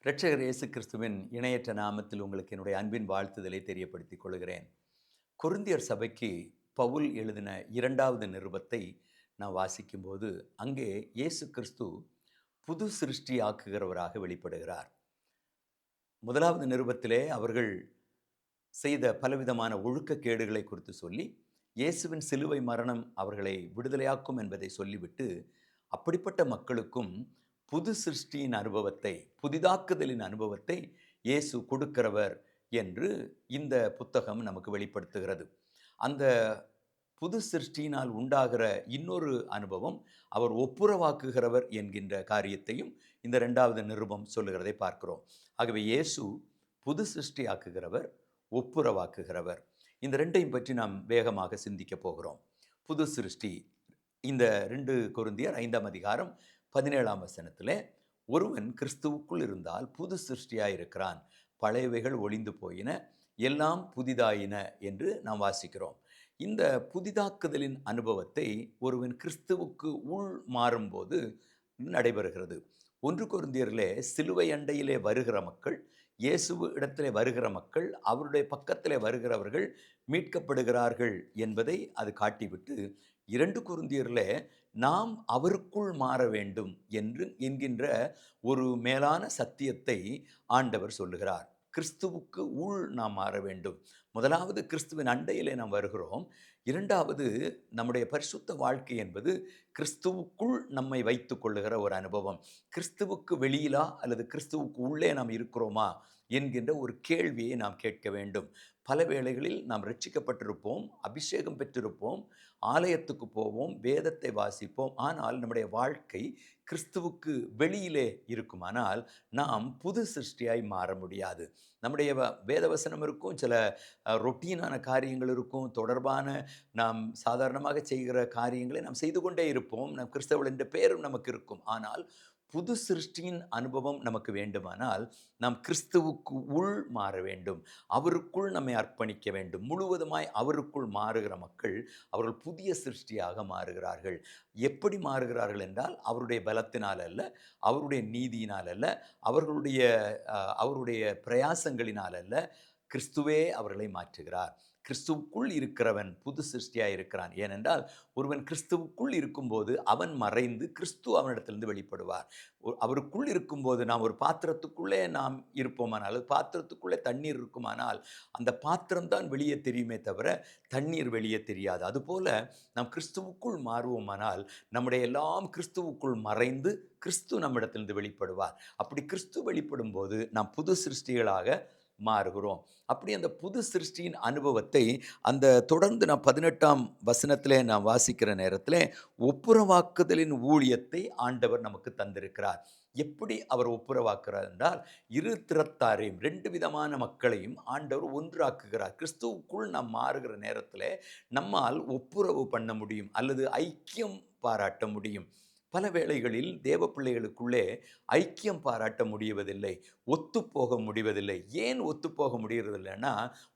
இரட்சகர் இயேசு கிறிஸ்துவின் இணையற்ற நாமத்தில் உங்களுக்கு என்னுடைய அன்பின் வாழ்த்துதலை தெரியப்படுத்திக் கொள்கிறேன். கொரிந்தியர் சபைக்கு பவுல் எழுதின 2வது நிருபத்தை நான் வாசிக்கும்போது, அங்கே இயேசு கிறிஸ்து புது சிருஷ்டி ஆக்குகிறவராக வெளிப்படுகிறார். 1வது நிருபத்திலே அவர்கள் செய்த பலவிதமான ஒழுக்கக்கேடுகளை குறித்து சொல்லி, இயேசுவின் சிலுவை மரணம் அவர்களை விடுதலையாக்கும் என்பதை சொல்லிவிட்டு, அப்படிப்பட்ட மக்களுக்கும் புது சிருஷ்டியின் அனுபவத்தை, புதிதாக்குதலின் அனுபவத்தை இயேசு கொடுக்கிறவர் என்று இந்த புத்தகம் நமக்கு வெளிப்படுத்துகிறது. அந்த புது சிருஷ்டியினால் உண்டாகிற இன்னொரு அனுபவம், அவர் ஒப்புரவாக்குகிறவர் என்கின்ற காரியத்தையும் இந்த 2வது நிருபம் சொல்லுகிறதை பார்க்கிறோம். ஆகவே இயேசு புது சிருஷ்டியாக்குகிறவர், ஒப்புரவாக்குகிறவர். இந்த 2யும் பற்றி நாம் வேகமாக சிந்திக்கப் போகிறோம். புது சிருஷ்டி, இந்த 2 கொரிந்தியர் 5ஆம் அதிகாரம் 17ஆம் வசனத்திலே, ஒருவன் கிறிஸ்துவுக்குள் இருந்தால் புது சிருஷ்டியாய் இருக்கிறான், பழையவைகள் ஒழிந்து போயின, எல்லாம் புதிதாயின என்று நாம் வாசிக்கிறோம். இந்த புதிதாக்குதலின் அனுபவத்தை ஒருவன் கிறிஸ்துவுக்கு உள் மாறும்போது நடைபெறுகிறது. 1 கொரிந்தியரிலே சிலுவை அண்டையிலே வருகிற மக்கள், இயேசு இடத்திலே வருகிற மக்கள், அவருடைய பக்கத்திலே வருகிறவர்கள் மீட்கப்படுகிறார்கள் என்பதை அது காட்டிவிட்டு, 2 கொரிந்தியரிலே நாம் அவருக்குள் மாற வேண்டும் என்கின்ற ஒரு மேலான சத்தியத்தை ஆண்டவர் சொல்லுகிறார். கிறிஸ்துவுக்கு உள் நாம் மாற வேண்டும். முதலாவது கிறிஸ்துவின் அண்டையிலே நாம் வருகிறோம். 2வது நம்முடைய பரிசுத்த வாழ்க்கை என்பது கிறிஸ்துவுக்குள் நம்மை வைத்துக் கொள்ளுகிற ஒரு அனுபவம். கிறிஸ்துவுக்கு வெளியிலா அல்லது கிறிஸ்துவுக்கு உள்ளே நாம் இருக்கிறோமா என்கின்ற ஒரு கேள்வியை நாம் கேட்க வேண்டும். பல வேளைகளில் நாம் ரட்சிக்கப்பட்டிருப்போம், அபிஷேகம் பெற்றிருப்போம், ஆலயத்துக்கு போவோம், வேதத்தை வாசிப்போம். ஆனால் நம்முடைய வாழ்க்கை கிறிஸ்துவுக்கு வெளியிலே இருக்குமானால் நாம் புது சிருஷ்டியாய் மாற முடியாது. நம்முடைய வேதவசனம் இருக்கும், சில ரொட்டீனான காரியங்கள் இருக்கும், தொடர்பான நாம் சாதாரணமாக செய்கிற காரியங்களை நாம் செய்து கொண்டே இருப்போம். நம் கிறிஸ்தவர்கள் என்ற பெயரும் நமக்கு இருக்கும். ஆனால் புது சிருஷ்டியின் அனுபவம் நமக்கு வேண்டுமானால் நாம் கிறிஸ்துவுக்கு உள் மாற வேண்டும். அவருக்குள் நம்மை அர்ப்பணிக்க வேண்டும். முழுவதுமாய் அவருக்குள் மாறுகிற மக்கள் அவர்கள் புதிய சிருஷ்டியாக மாறுகிறார்கள். எப்படி மாறுகிறார்கள் என்றால், அவருடைய பலத்தினால் அல்ல, அவருடைய நீதியினால் அல்ல, அவர்களுடைய அவருடைய பிரயாசங்களினால் அல்ல, கிறிஸ்துவே அவர்களை மாற்றுகிறார். கிறிஸ்துவுக்குள் இருக்கிறவன் புது சிருஷ்டியாக இருக்கிறான். ஏனென்றால் ஒருவன் கிறிஸ்துவுக்குள் இருக்கும்போது அவன் மறைந்து கிறிஸ்து அவனிடத்திலிருந்து வெளிப்படுவார். அவருக்குள் இருக்கும்போது நாம் ஒரு பாத்திரத்துக்குள்ளே நாம் இருப்போமானால், பாத்திரத்துக்குள்ளே தண்ணீர் இருக்குமானால் அந்த பாத்திரம்தான் வெளியே தெரியுமே தவிர தண்ணீர் வெளியே தெரியாது. அதுபோல நாம் கிறிஸ்துவுக்குள் மாறுவோமானால் நம்முடைய எல்லாம் கிறிஸ்துவுக்குள் மறைந்து கிறிஸ்து நம்மிடத்திலிருந்து வெளிப்படுவார். அப்படி கிறிஸ்து வெளிப்படும் போது நாம் புது சிருஷ்டிகளாக மாறுகிறோம். அப்படி அந்த புது சிருஷ்டியின் அனுபவத்தை அந்த தொடர்ந்து நான் 18ஆம் வசனத்திலே நான் வாசிக்கிற நேரத்திலே, ஒப்புரவாக்குதலின் ஊழியத்தை ஆண்டவர் நமக்கு தந்திருக்கிறார். எப்படி அவர் ஒப்புரவாக்குறார் என்றால், இரு திறத்தாரையும், 2 விதமான மக்களையும் ஆண்டவர் ஒன்றாக்குகிறார். கிறிஸ்துவுக்குள் நாம் மாறுகிற நேரத்திலே நம்மால் ஒப்புரவு பண்ண முடியும் அல்லது ஐக்கியம் பாராட்ட முடியும். பல வேளைகளில் தேவ பிள்ளைகளுக்குள்ளே ஐக்கியம் பாராட்ட முடிவதில்லை, ஒத்துப்போக முடிவதில்லை. ஏன் ஒத்துப்போக முடியறதில்லைன்னா,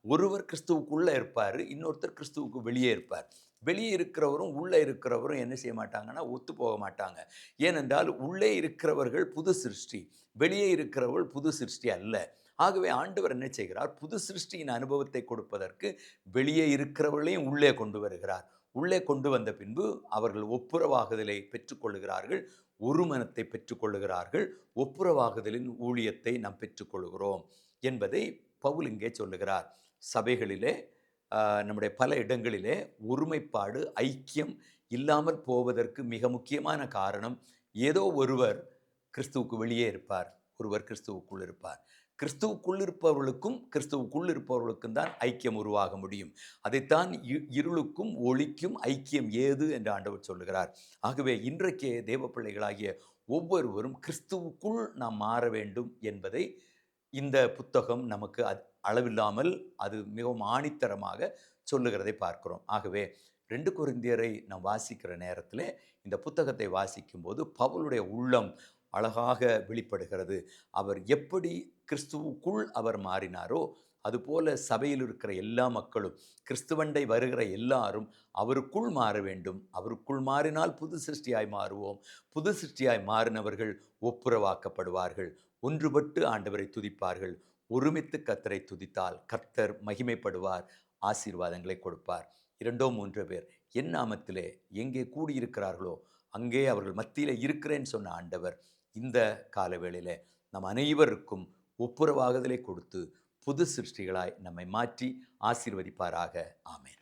ஒருவர் கிறிஸ்துவுக்குள்ளே இருப்பார், இன்னொருத்தர் கிறிஸ்துவுக்கு வெளியே இருப்பார். வெளியே இருக்கிறவரும் உள்ளே இருக்கிறவரும் என்ன செய்ய மாட்டாங்கன்னா, ஒத்து போக மாட்டாங்க. ஏனென்றால் உள்ளே இருக்கிறவர்கள் புது சிருஷ்டி, வெளியே இருக்கிறவர்கள் புது சிருஷ்டி அல்ல. ஆகவே ஆண்டவர் என்ன செய்கிறார், புது சிருஷ்டியின் அனுபவத்தை கொடுப்பதற்கு வெளியே இருக்கிறவர்களையும் உள்ளே கொண்டு வருகிறார். உள்ளே கொண்டு வந்த பின்பு அவர்கள் ஒப்புரவாகுதலை பெற்றுக்கொள்கிறார்கள், ஒரு மனத்தை பெற்றுக்கொள்கிறார்கள், ஒப்புரவாகுதலின் ஊழியத்தை நாம் பெற்றுக்கொள்கிறோம் என்பதை பவுல் இங்கே சொல்லுகிறார். சபைகளிலே நம்முடைய பல இடங்களிலே ஒருமைப்பாடு, ஐக்கியம் இல்லாமல் போவதற்கு மிக முக்கியமான காரணம், ஏதோ ஒருவர் கிறிஸ்துவுக்கு வெளியே இருப்பார், ஒருவர் கிறிஸ்துவுக்குள் இருப்பார். கிறிஸ்துவுக்குள் இருப்பவர்களுக்கும் கிறிஸ்துவுக்குள் இருப்பவர்களுக்கும் தான் ஐக்கியம் உருவாக முடியும். அதைத்தான் இருளுக்கும் ஒளிக்கும் ஐக்கியம் ஏது என்று ஆண்டவர் சொல்லுகிறார். ஆகவே இன்றைக்கே தேவ பிள்ளைகளாகிய ஒவ்வொருவரும் கிறிஸ்துவுக்குள் நாம் மாற வேண்டும் என்பதை இந்த புத்தகம் நமக்கு அளவில்லாமல் அது மிகவும் ஆணித்தரமாக சொல்லுகிறதை பார்க்கிறோம். ஆகவே 2 கொரிந்தியரை நாம் வாசிக்கிற நேரத்தில், இந்த புத்தகத்தை வாசிக்கும்போது பவுலுடைய உள்ளம் அழகாக வெளிப்படுகிறது. அவர் எப்படி கிறிஸ்துவுக்குள் அவர் மாறினாரோ, அதுபோல சபையில் இருக்கிற எல்லா மக்களும், கிறிஸ்துவண்டை வருகிற எல்லாரும் அவருக்குள் மாற வேண்டும். அவருக்குள் மாறினால் புது சிருஷ்டியாய் மாறுவோம். புது சிருஷ்டியாய் மாறினவர்கள் ஒப்புரவாக்கப்படுவார்கள். ஒன்றுபட்டு ஆண்டவரை துதிப்பார்கள். ஒருமித்து கர்த்தரை துதித்தால் கர்த்தர் மகிமைப்படுவார், ஆசீர்வாதங்களை கொடுப்பார். 2 3 பேர் என் நாமத்திலே எங்கே கூடியிருக்கிறார்களோ அங்கே அவர்கள் மத்தியிலே இருக்கிறேன்னு சொன்ன ஆண்டவர் இந்த காலவேளையிலே நம் அனைவருக்கும் ஒப்புரவாகுதலை கொடுத்து புது சிருஷ்டிகளாய் நம்மை மாற்றி ஆசீர்வதிப்பாராக. ஆமென்.